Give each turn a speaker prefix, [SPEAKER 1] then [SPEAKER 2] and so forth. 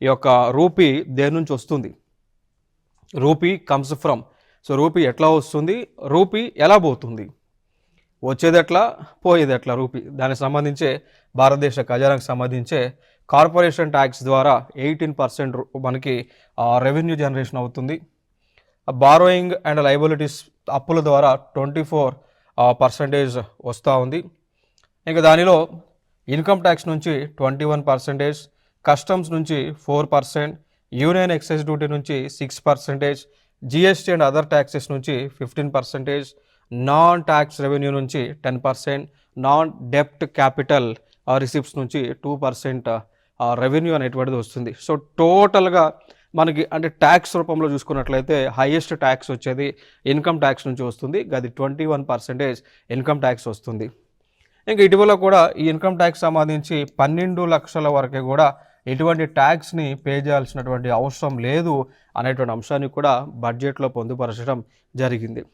[SPEAKER 1] ఈ యొక్క రూపీ దేని నుంచి వస్తుంది, rupee comes from. So rupee ఎట్లా వస్తుంది, రూపీ ఎలా పోతుంది, వచ్చేది ఎట్లా పోయేది ఎట్లా రూపీ. దానికి సంబంధించే భారతదేశ ఖజానాకు సంబంధించే కార్పొరేషన్ ట్యాక్స్ ద్వారా 18% మనకి రెవెన్యూ జనరేషన్ అవుతుంది. బారోయింగ్ అండ్ లయబిలిటీస్ అప్పుల ద్వారా 24% వస్తూ ఉంది. ఇంకా దానిలో ఇన్కమ్ ట్యాక్స్ నుంచి 21%, కస్టమ్స్ నుంచి 4%, యూనియన్ ఎక్సైజ్ డ్యూటీ నుంచి 6%, జిఎస్టీ అండ్ అదర్ ట్యాక్సెస్ నుంచి 15%, నాన్ ట్యాక్స్ రెవెన్యూ నుంచి 10%, నాన్ డెప్ట్ క్యాపిటల్ రిసిప్ట్స్ నుంచి 2% రెవెన్యూ అనేటువంటిది వస్తుంది. సో టోటల్గా మనకి అంటే ట్యాక్స్ రూపంలో చూసుకున్నట్లయితే హైయెస్ట్ ట్యాక్స్ వచ్చేది ఇన్కమ్ ట్యాక్స్ నుంచి వస్తుంది. అది 21% ఇన్కమ్ ట్యాక్స్ వస్తుంది. ఇంకా ఇటీవల కూడా ఈ ఇన్కమ్ ట్యాక్స్ సంబంధించి 12 లక్షల వరకు కూడా ఎటువంటి ట్యాక్స్ని పే చేయాల్సినటువంటి అవసరం లేదు అనేటువంటి అంశాన్ని కూడా బడ్జెట్లో పొందుపరచడం జరిగింది.